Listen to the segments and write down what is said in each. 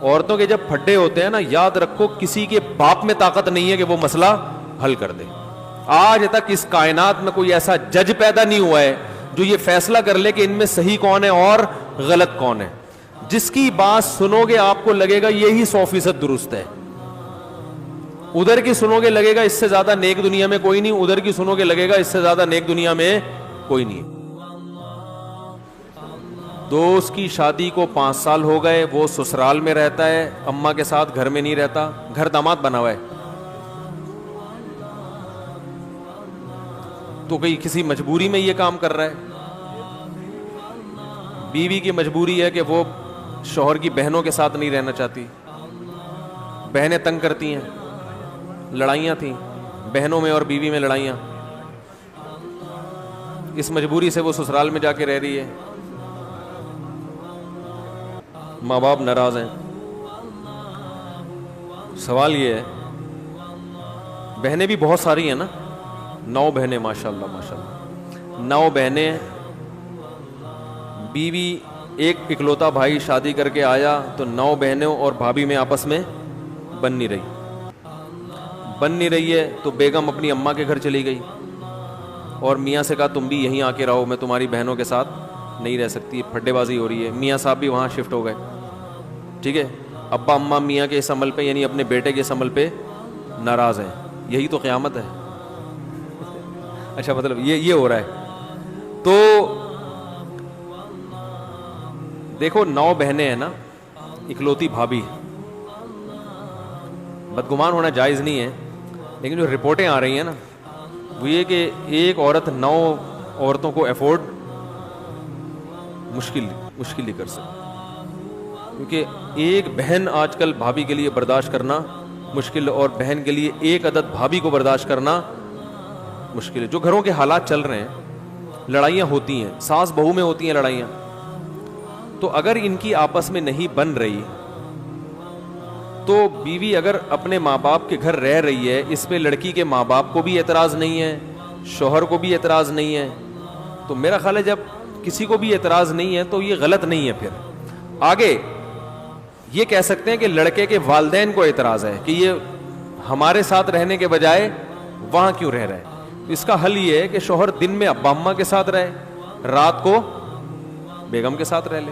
عورتوں کے جب پھڈے ہوتے ہیں نا، یاد رکھو کسی کے باپ میں طاقت نہیں ہے کہ وہ مسئلہ حل کر دے. آج تک اس کائنات میں کوئی ایسا جج پیدا نہیں ہوا ہے جو یہ فیصلہ کر لے کہ ان میں صحیح کون ہے اور غلط کون ہے. جس کی بات سنو گے آپ کو لگے گا یہی 100% درست ہے، ادھر کی سنو گے لگے گا اس سے زیادہ نیک دنیا میں کوئی نہیں، ادھر کی سنو گے لگے گا اس سے زیادہ نیک دنیا میں کوئی نہیں. دوست کی شادی کو 5 سال ہو گئے، وہ سسرال میں رہتا ہے، اماں کے ساتھ گھر میں نہیں رہتا، گھر داماد بنا ہوا ہے. تو کسی مجبوری میں یہ کام کر رہا ہے. بیوی کی مجبوری ہے کہ وہ شوہر کی بہنوں کے ساتھ نہیں رہنا چاہتی، بہنیں تنگ کرتی ہیں، لڑائیاں تھیں بہنوں میں اور بیوی میں لڑائیاں، اس مجبوری سے وہ سسرال میں جا کے رہ رہی ہے. ماں باپ ناراض ہیں. سوال یہ ہے، بہنیں بھی بہت ساری ہیں نا، 9 بہنیں ماشاءاللہ ماشاءاللہ 9 بہنیں. بیوی ایک اکلوتا بھائی شادی کر کے آیا تو 9 بہنوں اور بھابھی میں آپس میں بن نہیں رہی ہے. تو بیگم اپنی اماں کے گھر چلی گئی اور میاں سے کہا تم بھی یہیں آ کے رہو، میں تمہاری بہنوں کے ساتھ نہیں رہ سکتی، پھڈے بازی ہو رہی ہے. میاں صاحب بھی وہاں شفٹ ہو گئے. ٹھیک ہے، ابا اماں میاں کے اس عمل پہ یعنی اپنے بیٹے کے اس عمل پہ ناراض ہیں. یہی تو قیامت ہے. اچھا مطلب یہ ہو رہا ہے. تو دیکھو 9 بہنیں ہیں نا، اکلوتی بھابھی، بدگمان ہونا جائز نہیں ہے، لیکن جو رپورٹیں آ رہی ہیں نا وہ یہ کہ ایک عورت 9 عورتوں کو افورڈ مشکل ہی کر سکتی، کیونکہ ایک بہن آج کل بھابھی کے لیے برداشت کرنا مشکل، اور بہن کے لیے ایک عدد بھابھی کو برداشت کرنا مشکل ہے. جو گھروں کے حالات چل رہے ہیں، لڑائیاں ہوتی ہیں، ساس بہو میں ہوتی ہیں لڑائیاں، تو اگر ان کی آپس میں نہیں بن رہی تو بیوی اگر اپنے ماں باپ کے گھر رہ رہی ہے، اس پہ لڑکی کے ماں باپ کو بھی اعتراض نہیں ہے، شوہر کو بھی اعتراض نہیں ہے، تو میرا خیال ہے جب کسی کو بھی اعتراض نہیں ہے تو یہ غلط نہیں ہے. پھر آگے یہ کہہ سکتے ہیں کہ لڑکے کے والدین کو اعتراض ہے کہ یہ ہمارے ساتھ رہنے کے بجائے وہاں کیوں رہ رہا ہے. اس کا حل یہ ہے کہ شوہر دن میں ابا اماں کے ساتھ رہے، رات کو بیگم کے ساتھ رہ لے.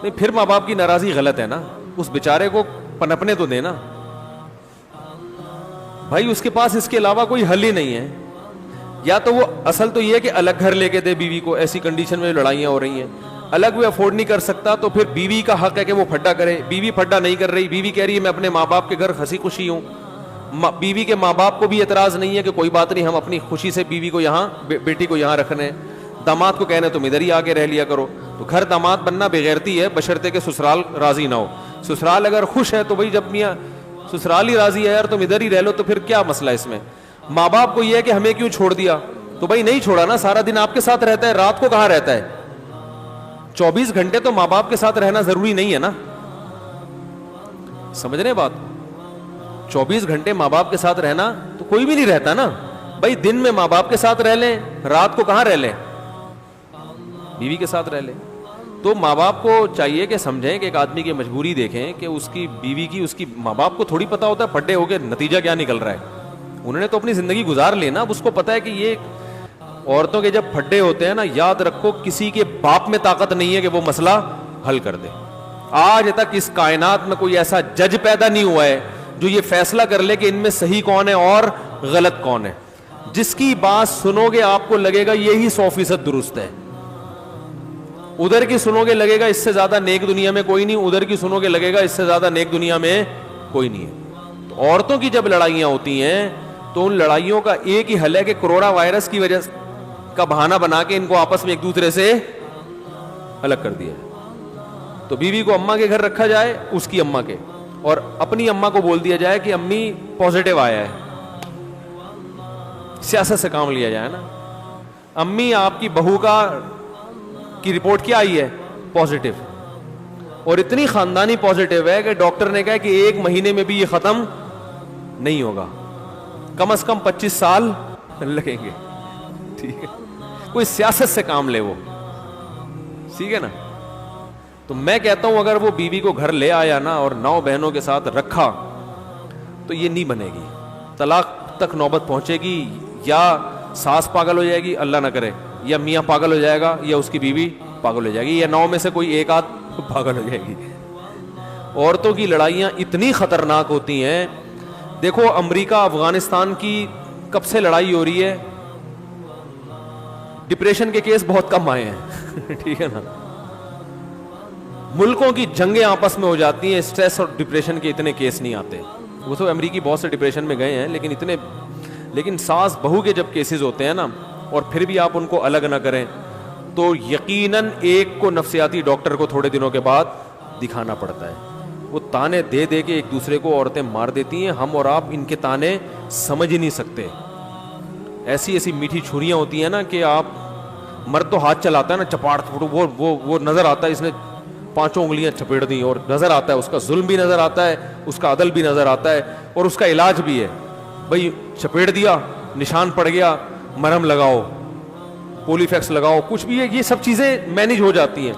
نہیں پھر ماں باپ کی ناراضی غلط ہے نا، اس بیچارے کو پنپنے تو دینا بھائی، اس کے پاس اس کے علاوہ کوئی حل ہی نہیں ہے. یا تو وہ اصل تو یہ ہے کہ الگ گھر لے کے دے بیوی کو، ایسی کنڈیشن میں لڑائیاں ہو رہی ہیں، الگ وہ افورڈ نہیں کر سکتا تو پھر بیوی کا حق ہے کہ وہ پھڈا کرے. بیوی پھڈا نہیں کر رہی، بیوی کہہ رہی ہے میں اپنے ماں باپ کے گھر ہنسی خوشی ہوں. بیوی کے ماں باپ کو بھی اعتراض نہیں ہے کہ کوئی بات نہیں، ہم اپنی خوشی سے بیوی کو یہاں، بیٹی کو یہاں رکھنے. داماد کو کہنے تم ادھر ہی آ کے رہ لیا کرو. تو گھر داماد بننا بغیرتی ہے بشرطے کہ سسرال راضی نہ ہو. سسرال اگر خوش ہے تو بھائی جب میاں سسرال ہی راضی ہے یار تم ادھر ہی رہ لو، تو پھر کیا مسئلہ اس میں. ماں باپ کو یہ ہے کہ ہمیں کیوں چھوڑ دیا، تو بھائی نہیں چھوڑا نا، سارا دن آپ کے ساتھ رہتا ہے، رات کو کہاں رہتا ہے. 24 گھنٹے تو ماں باپ کے ساتھ رہنا ضروری نہیں ہے نا، سمجھ رہے بات. 24 گھنٹے ماں باپ کے ساتھ رہنا تو کوئی بھی نہیں رہتا نا بھائی. دن میں ماں باپ کے ساتھ رہ لیں، رات کو کہاں رہ لیں، بیوی کے ساتھ رہ لیں. تو ماں باپ کو چاہیے کہ سمجھیں کہ ایک آدمی کی مجبوری دیکھیں کہ اس کی بیوی کی، اس کی ماں باپ کو تھوڑی پتا ہوتا ہے پھڈے ہو کے نتیجہ کیا نکل رہا ہے. انہوں نے تو اپنی زندگی گزار لینا، اب اس کو پتا ہے کہ یہ عورتوں کے جب پھڈے ہوتے ہیں نا، یاد رکھو کسی کے باپ میں طاقت نہیں ہے کہ وہ مسئلہ حل کر دے. آج تک اس کائنات میں کوئی ایسا جج پیدا نہیں ہوا ہے جو یہ فیصلہ کر لے کہ ان میں صحیح کون ہے اور غلط کون ہے. جس کی بات سنو گے آپ کو لگے گا یہی 100% درست ہے، ادھر کی سنو گے لگے گا اس سے زیادہ نیک دنیا میں کوئی نہیں، ادھر کی سنو گے لگے گا اس سے زیادہ نیک دنیا میں کوئی نہیں ہے. تو عورتوں کی جب لڑائیاں ہوتی ہیں تو ان لڑائیوں کا ایک ہی حل ہے کہ کورونا وائرس کی وجہ کا بہانہ بنا کے ان کو آپس میں ایک دوسرے سے الگ کر دیا. تو بیوی کو اماں کے گھر رکھا جائے، اس کی اماں کے، اور اپنی اماں کو بول دیا جائے کہ امی پازیٹیو آیا ہے، سیاست سے کام لیا جائے نا. امی آپ کی بہو کی رپورٹ کیا آئی ہے، پازیٹیو، اور اتنی خاندانی پازیٹیو ہے کہ ڈاکٹر نے کہا کہ 1 مہینے میں بھی یہ ختم نہیں ہوگا، کم از کم 25 سال لگیں گے. ٹھیک ہے، کوئی سیاست سے کام لے وہ، ٹھیک ہے نا. تو میں کہتا ہوں اگر وہ بیوی کو گھر لے آیا نا اور 9 بہنوں کے ساتھ رکھا تو یہ نہیں بنے گی, طلاق تک نوبت پہنچے گی, یا ساس پاگل ہو جائے گی اللہ نہ کرے, یا میاں پاگل ہو جائے گا, یا اس کی بیوی پاگل ہو جائے گی, یا 9 میں سے کوئی ایک آدھ پاگل ہو جائے گی. عورتوں کی لڑائیاں اتنی خطرناک ہوتی ہیں. دیکھو امریکہ افغانستان کی کب سے لڑائی ہو رہی ہے, ڈپریشن کے کیس بہت کم آئے ہیں ٹھیک ہے نا. ملکوں کی جنگیں آپس میں ہو جاتی ہیں, سٹریس اور ڈپریشن کے اتنے کیس نہیں آتے. وہ تو امریکی بہت سے ڈپریشن میں گئے ہیں, لیکن ساس بہو کے جب کیسز ہوتے ہیں نا, اور پھر بھی آپ ان کو الگ نہ کریں, تو یقیناً ایک کو نفسیاتی ڈاکٹر کو تھوڑے دنوں کے بعد دکھانا پڑتا ہے. وہ تانے دے دے کے ایک دوسرے کو عورتیں مار دیتی ہیں. ہم اور آپ ان کے تانے سمجھ ہی نہیں سکتے. ایسی ایسی میٹھی چھریاں ہوتی ہیں نا کہ آپ, مرد تو ہاتھ چلاتا ہے نا چپاڑ, وہ نظر آتا ہے اس نے 5 انگلیاں چپیڑ دی, اور نظر آتا ہے اس کا ظلم بھی نظر آتا ہے, اس کا عدل بھی نظر آتا ہے, اور اس کا علاج بھی ہے. بھائی چپیڑ دیا, نشان پڑ گیا, مرہم لگاؤ, پولی فیکس لگاؤ, کچھ بھی ہے, یہ سب چیزیں مینج ہو جاتی ہیں.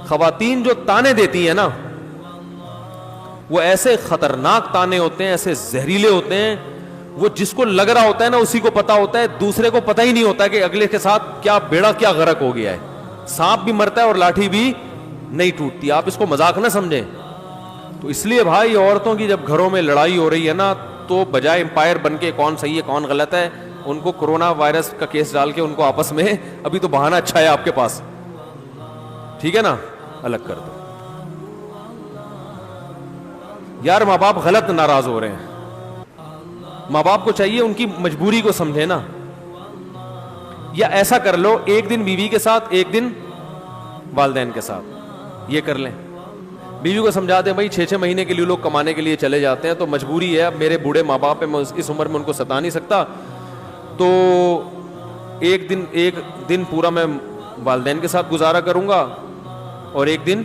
خواتین جو تانے دیتی ہیں نا, وہ ایسے خطرناک تانے ہوتے ہیں, ایسے زہریلے ہوتے ہیں, وہ جس کو لگ رہا ہوتا ہے نا اسی کو پتا ہوتا ہے, دوسرے کو پتہ ہی نہیں ہوتا کہ اگلے کے ساتھ کیا بیڑا کیا غرق ہو گیا ہے. سانپ بھی مرتا ہے اور لاٹھی بھی نہیں ٹوٹتی. آپ اس کو مذاق نہ سمجھیں. تو اس لیے بھائی عورتوں کی جب گھروں میں لڑائی ہو رہی ہے نا, تو بجائے امپائر بن کے کون صحیح ہے کون غلط ہے, ان کو کورونا وائرس کا کیس ڈال کے ان کو آپس میں, ابھی تو بہانہ اچھا ہے آپ کے پاس, ٹھیک ہے نا, الگ کر دو. یار ماں باپ غلط ناراض ہو رہے ہیں. ماں باپ کو چاہیے ان کی مجبوری کو سمجھے نا, یا ایسا کر لو ایک دن بیوی کے ساتھ ایک دن والدین کے ساتھ, یہ کر لیں. بیوی کو سمجھا دیں بھائی 6 مہینے کے لیے لوگ کمانے کے لیے چلے جاتے ہیں, تو مجبوری ہے, اب میرے بوڑھے ماں باپ ہیں, میں اس عمر میں ان کو ستا نہیں سکتا, تو ایک دن پورا میں والدین کے ساتھ گزارا کروں گا اور ایک دن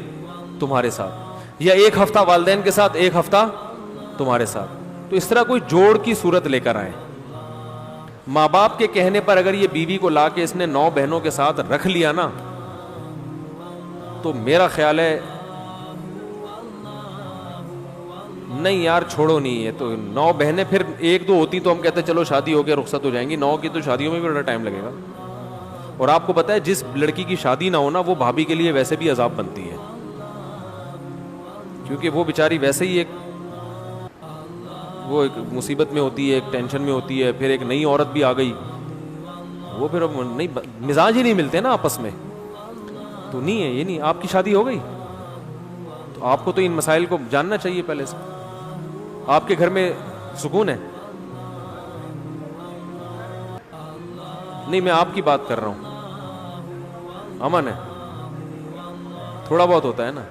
تمہارے ساتھ, یا ایک ہفتہ والدین کے ساتھ ایک ہفتہ تمہارے ساتھ. تو اس طرح کوئی جوڑ کی صورت لے کر آئیں. ماں باپ کے کہنے پر اگر یہ بیوی کو لا کے اس نے 9 بہنوں کے ساتھ رکھ لیا نا, تو میرا خیال ہے نہیں یار چھوڑو نہیں ہے. تو 9 بہنیں پھر 1-2 ہوتی تو ہم کہتے چلو شادی ہو کے رخصت ہو جائیں گی, 9 کی تو شادیوں میں بھی بڑا ٹائم لگے گا. اور آپ کو پتا ہے جس لڑکی کی شادی نہ ہونا وہ بھابھی کے لیے ویسے بھی عذاب بنتی ہے, کیونکہ وہ بیچاری ویسے ہی وہ ایک مصیبت میں ہوتی ہے, ایک ٹینشن میں ہوتی ہے, پھر ایک نئی عورت بھی آ گئی, وہ پھر نہیں مزاج ہی نہیں ملتے نا آپس میں. تو نہیں ہے, یہ نہیں. آپ کی شادی ہو گئی تو آپ کو تو ان مسائل کو جاننا چاہیے پہلے سے. آپ کے گھر میں سکون ہے؟ نہیں, میں آپ کی بات کر رہا ہوں. امن ہے؟ تھوڑا بہت ہوتا ہے نا,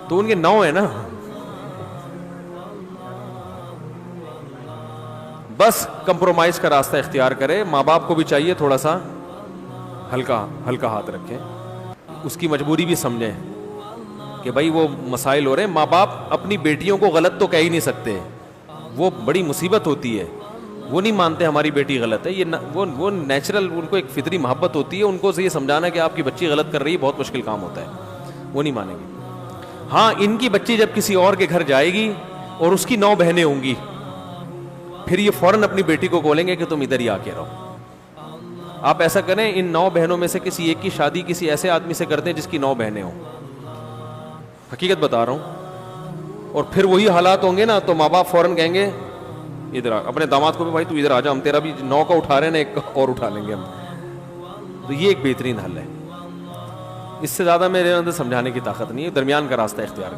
تو ان کے 9 ہے نا. بس کمپرومائز کا راستہ اختیار کرے. ماں باپ کو بھی چاہیے تھوڑا سا ہلکا ہاتھ رکھیں, اس کی مجبوری بھی سمجھیں کہ بھائی وہ مسائل ہو رہے ہیں. ماں باپ اپنی بیٹیوں کو غلط تو کہہ ہی نہیں سکتے, وہ بڑی مصیبت ہوتی ہے. وہ نہیں مانتے ہماری بیٹی غلط ہے, یہ وہ نیچرل, ان کو ایک فطری محبت ہوتی ہے. ان کو یہ سمجھانا کہ آپ کی بچی غلط کر رہی ہے بہت مشکل کام ہوتا ہے, وہ نہیں مانیں گے. ہاں, ان کی بچی جب کسی اور کے گھر جائے گی اور اس کی 9 بہنیں ہوں گی, پھر یہ فوراً اپنی بیٹی کو بولیں گے کہ تم ادھر ہی آ کے رہو. آپ ایسا کریں, ان 9 بہنوں میں سے کسی ایک کی شادی کسی ایسے آدمی سے کرتے ہیں جس کی 9 بہنیں ہوں. حقیقت بتا رہا ہوں. اور پھر وہی حالات ہوں گے نا, تو ماں باپ فوراً کہیں گے ادھر آ, اپنے داماد کو بھی بھائی تو ادھر آ جا, ہم تیرا بھی 9 کا اٹھا رہے ہیں نا, ایک اور اٹھا لیں گے ہم. تو یہ ایک بہترین حل ہے. اس سے زیادہ میرے اندر سمجھانے کی طاقت نہیں ہے. درمیان کا راستہ اختیار